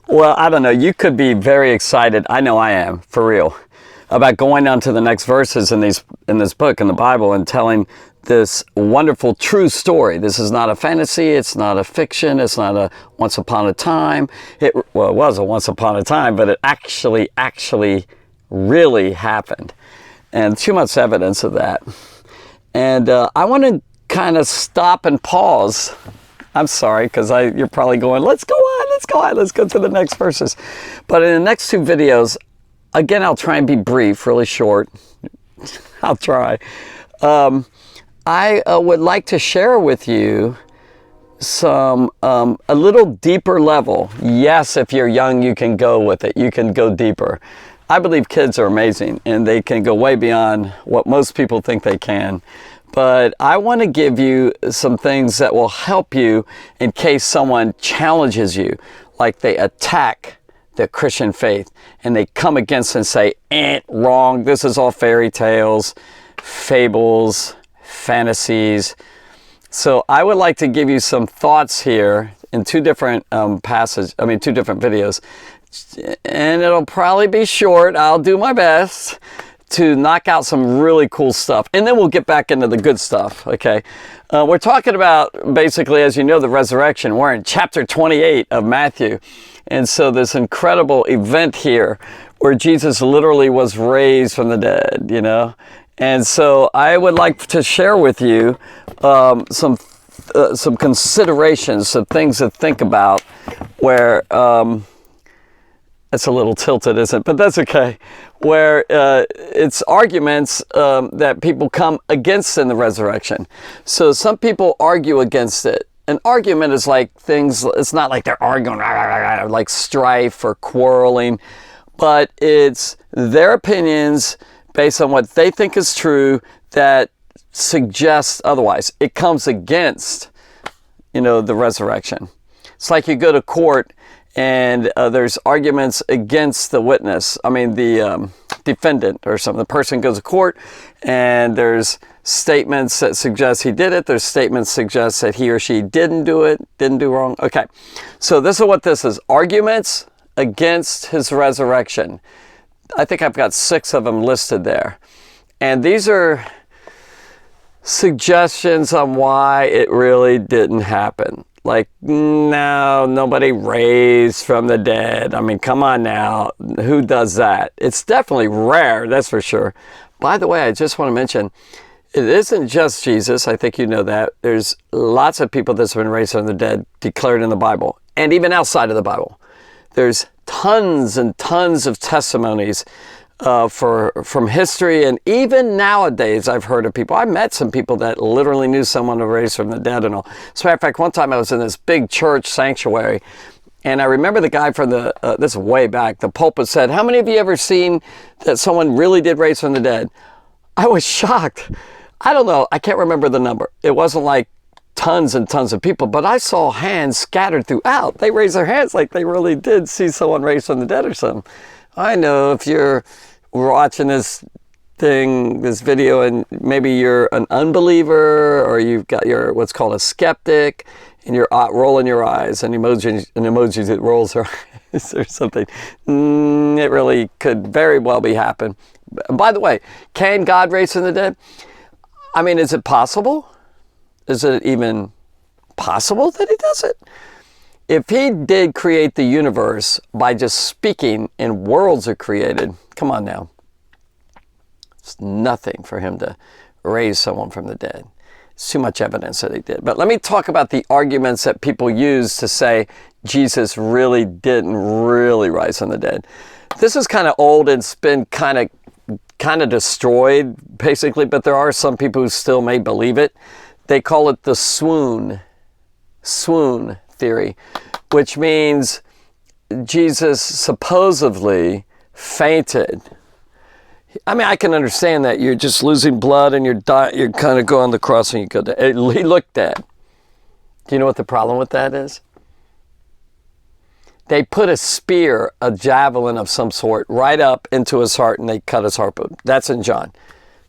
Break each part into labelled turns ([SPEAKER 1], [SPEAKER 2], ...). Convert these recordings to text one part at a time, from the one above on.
[SPEAKER 1] Well, I don't know. You could be very excited. I know I am, for real, about going on to the next verses in this book, in the Bible, and telling this wonderful true story. This is not a fantasy. It's not a fiction. It's not a once upon a time. It was a once upon a time, but it actually really happened. And too much evidence of that. And I want to kind of stop and pause. I'm sorry, because you're probably going, let's go on, let's go to the next verses. But in the next two videos, again, I'll try and be brief, really short. I'll try. I would like to share with you some, a little deeper level. Yes, if you're young, you can go with it. You can go deeper. I believe kids are amazing, and they can go way beyond what most people think they can. But I want to give you some things that will help you in case someone challenges you, like they attack the Christian faith and they come against and say, wrong, this is all fairy tales, fables, fantasies. So I would like to give you some thoughts here in two different two different videos. And it'll probably be short. I'll do my best to knock out some really cool stuff. And then we'll get back into the good stuff, okay? We're talking about, basically, as you know, the resurrection. We're in chapter 28 of Matthew. And so this incredible event here where Jesus literally was raised from the dead, you know? And so I would like to share with you some considerations, some things to think about where... That's a little tilted, isn't it? But that's okay. Where it's arguments that people come against in the resurrection. So some people argue against it. An argument is like things, it's not like they're arguing like strife or quarreling, but it's their opinions based on what they think is true that suggests otherwise. It comes against, the resurrection. It's like you go to court and there's arguments against the witness. The defendant or something. The person goes to court and there's statements that suggest he did it. There's statements suggest that he or she didn't do it, didn't do wrong. Okay, so this is what this is. Arguments against his resurrection. I think I've got 6 of them listed there. And these are suggestions on why it really didn't happen. Like, no, nobody raised from the dead. Come on now. Who does that? It's definitely rare, that's for sure. By the way, I just want to mention, it isn't just Jesus. I think you know that. There's lots of people that's been raised from the dead declared in the Bible, and even outside of the Bible. There's tons and tons of testimonies from history, and even nowadays I've heard of people. I met some people that literally knew someone who raised from the dead and all. As a matter of fact, one time I was in this big church sanctuary, and I remember the guy from this is way back, the pulpit said, "How many of you ever seen that someone really did raise from the dead?" I was shocked. I don't know, I can't remember the number. It wasn't like tons and tons of people, but I saw hands scattered throughout. They raised their hands like they really did see someone raised from the dead or something. I know if you're watching this video, and maybe you're an unbeliever or you've got your what's called a skeptic, and you're rolling your eyes, an emoji that rolls her eyes or something. It really could very well be happen. By the way, can God raise from the dead? Is it possible? Is it even possible that he does it? If he did create the universe by just speaking and worlds are created, come on now. It's nothing for him to raise someone from the dead. It's too much evidence that he did. But let me talk about the arguments that people use to say Jesus really didn't really rise from the dead. This is kind of old and it's been kind of destroyed, basically, but there are some people who still may believe it. They call it the swoon theory, which means Jesus supposedly fainted. I can understand that. You're just losing blood and you're kind of go on the cross and you go down. He looked dead. Do you know what the problem with that is? They put a spear, a javelin of some sort, right up into his heart and they cut his heart. That's in John.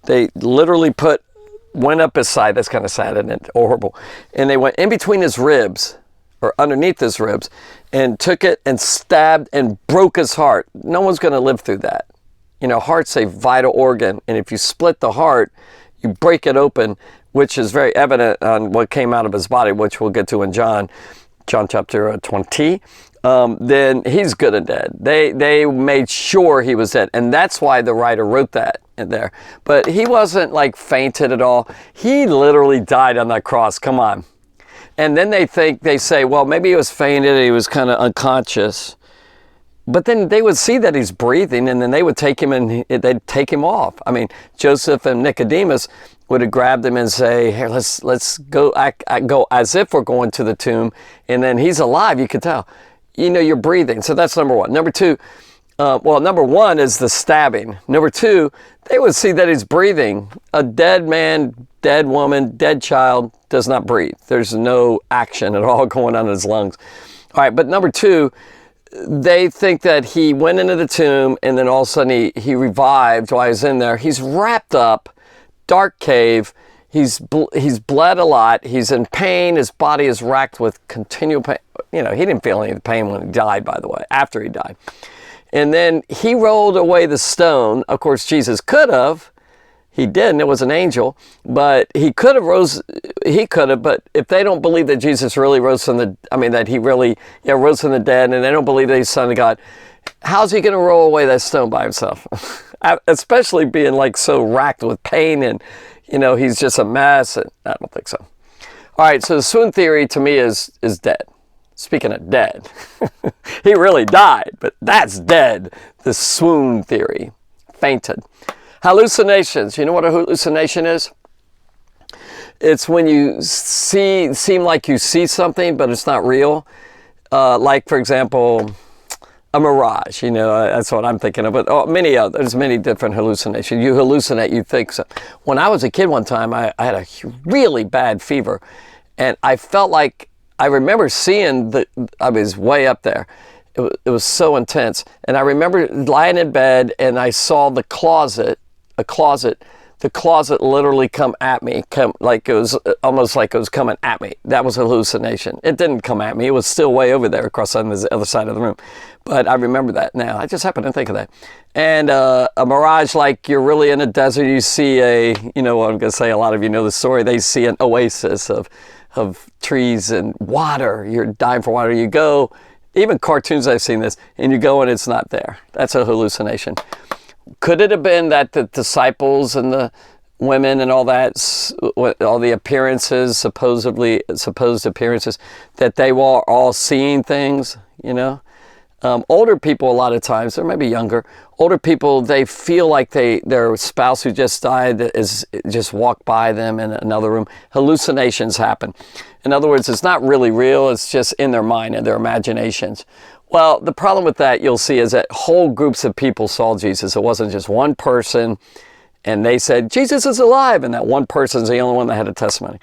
[SPEAKER 1] They literally went up his side. That's kind of sad and horrible. And they went in between his ribs, or underneath his ribs, and took it and stabbed and broke his heart. No one's going to live through that. You know, heart's a vital organ, and if you split the heart, you break it open, which is very evident on what came out of his body, which we'll get to in John chapter 20. Then he's good and dead. They made sure he was dead, and that's why the writer wrote that in there. But he wasn't like fainted at all. He literally died on that cross. Come on. And then they say, well, maybe he was fainted, he was kind of unconscious. But then they would see that he's breathing, and then they would take him and they'd take him off. I mean, Joseph and Nicodemus would have grabbed him and say, "Here, let's go." I go as if we're going to the tomb, and then he's alive. You could tell. You know, you're breathing. So that's number one. Number two, number one is the stabbing. Number two, they would see that he's breathing. A dead man, dead woman, dead child does not breathe. There's no action at all going on in his lungs. All right, but number two, they think that he went into the tomb and then all of a sudden he revived while he was in there. He's wrapped up, dark cave. He's bled a lot. He's in pain. His body is racked with continual pain. You know, he didn't feel any of the pain when he died, by the way, after he died. And then he rolled away the stone. Of course, Jesus could have. He didn't. It was an angel. But he could have rose. He could have. But if they don't believe that Jesus really rose from the, that he really rose from the dead, and they don't believe that he's Son of God, how's he going to roll away that stone by himself? Especially being like so racked with pain and, you know, he's just a mess. And I don't think so. All right. So the swoon theory to me is dead. Speaking of dead, he really died, but that's dead. The swoon theory, fainted. Hallucinations. You know what a hallucination is? It's when you seem like you see something, but it's not real. Like, for example, a mirage. You know, that's what I'm thinking of. But there's many different hallucinations. You hallucinate, you think so. When I was a kid one time, I had a really bad fever, and I felt like I remember seeing I was way up there. It was so intense. And I remember lying in bed and I saw the closet literally come at me, like it was almost like it was coming at me. That was a hallucination. It didn't come at me. It was still way over there across on the other side of the room. But I remember that now. I just happened to think of that. And a mirage, like you're really in a desert. You see I'm going to say, a lot of you know the story. They see an oasis of trees and water. You're dying for water. You go, even cartoons I've seen this, and you go and it's not there. That's a hallucination. Could it have been that the disciples and the women and all that, all the appearances, supposed appearances, that they were all seeing things, you know? Older people, a lot of times, or maybe younger, older people, they feel like their spouse who just died is just walked by them in another room. Hallucinations happen. In other words, it's not really real. It's just in their mind and their imaginations. Well, the problem with that, you'll see, is that whole groups of people saw Jesus. It wasn't just one person, and they said, Jesus is alive, and that one person's the only one that had a testimony.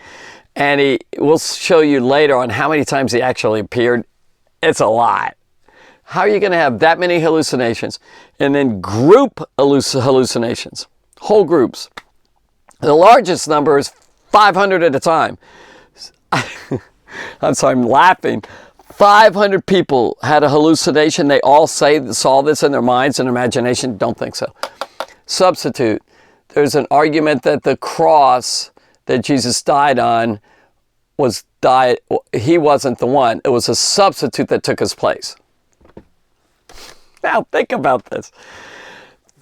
[SPEAKER 1] And we'll show you later on how many times he actually appeared. It's a lot. How are you going to have that many hallucinations? And then group hallucinations, whole groups. The largest number is 500 at a time. I'm sorry, I'm laughing. 500 people had a hallucination. They all saw this in their minds and imagination. Don't think so. Substitute. There's an argument that the cross that Jesus died on he wasn't the one. It was a substitute that took his place. Now think about this.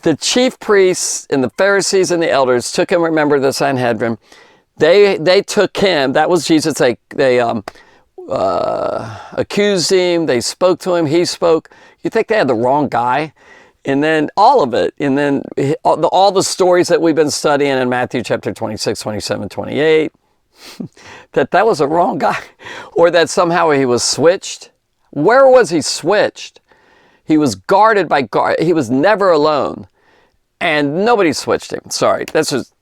[SPEAKER 1] The chief priests and the Pharisees and the elders took him, remember the Sanhedrin, they took him, that was Jesus, they accused him, they spoke to him, he spoke. You think they had the wrong guy? And then all of it, and then all the stories that we've been studying in Matthew chapter 26, 27, 28, that was a wrong guy, or that somehow he was switched. Where was he switched? He was guarded by guard. He was never alone, and nobody switched him. Sorry, that's just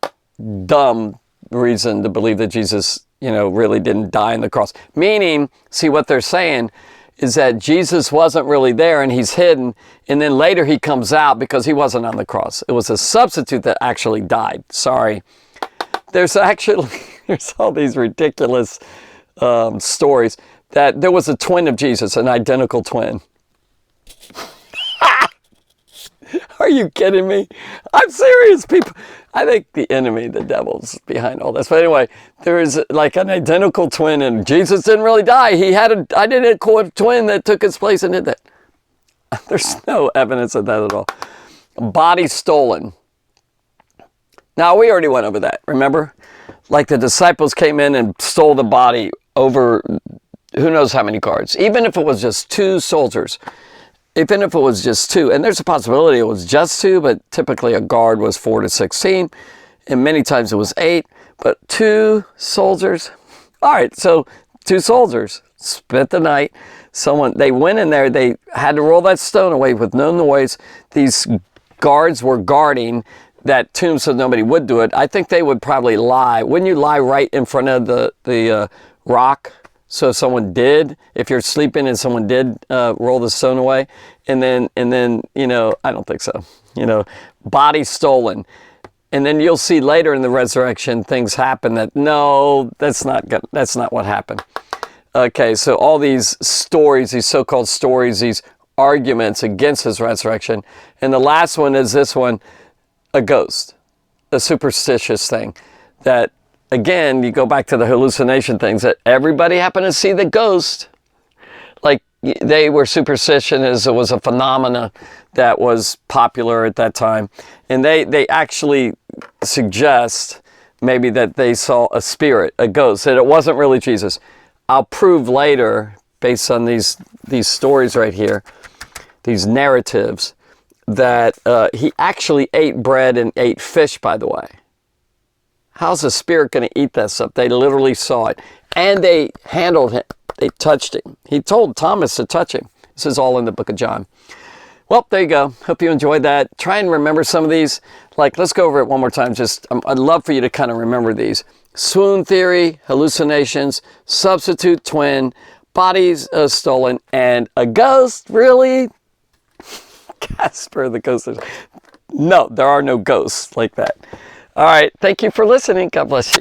[SPEAKER 1] dumb reason to believe that Jesus, really didn't die on the cross. Meaning, see, what they're saying is that Jesus wasn't really there and he's hidden, and then later he comes out because he wasn't on the cross. It was a substitute that actually died. Sorry. There's all these ridiculous stories. that there was a twin of Jesus, an identical twin. Are you kidding me? I'm serious, people. I think the enemy, the devil's behind all this. But anyway, there is like an identical twin, and Jesus didn't really die. He had an identical twin that took his place and did that. There's no evidence of that at all. Body stolen. Now, we already went over that, remember? Like the disciples came in and stole the body over who knows how many guards. Even if it was just 2 soldiers. Even if it was just 2, and there's a possibility it was just 2, but typically a guard was 4 to 16, and many times it was 8, but 2 soldiers. All right, so 2 soldiers spent the night. They went in there, they had to roll that stone away with no noise. These guards were guarding that tomb so nobody would do it. I think they would probably lie. Wouldn't you lie right in front of the rock? So if someone did, if you're sleeping and someone did roll the stone away, and then, you know, I don't think so. You know, body stolen. And then you'll see later in the resurrection things happen that, no, that's not what happened. Okay, so all these stories, these so-called stories, these arguments against his resurrection. And the last one is this one, a ghost, a superstitious thing that, again, you go back to the hallucination things that everybody happened to see the ghost. Like they were superstitious. It was a phenomena that was popular at that time. And they actually suggest maybe that they saw a spirit, a ghost, that it wasn't really Jesus. I'll prove later, based on these stories right here, these narratives, that he actually ate bread and ate fish, by the way. How's a spirit going to eat that stuff? They literally saw it. And they handled him. They touched him. He told Thomas to touch him. This is all in the book of John. Well, there you go. Hope you enjoyed that. Try and remember some of these. Like, let's go over it one more time. Just, I'd love for you to kind of remember these. Swoon theory, hallucinations, substitute twin, bodies stolen, and a ghost, really? Casper the ghost. No, there are no ghosts like that. All right. Thank you for listening. God bless you.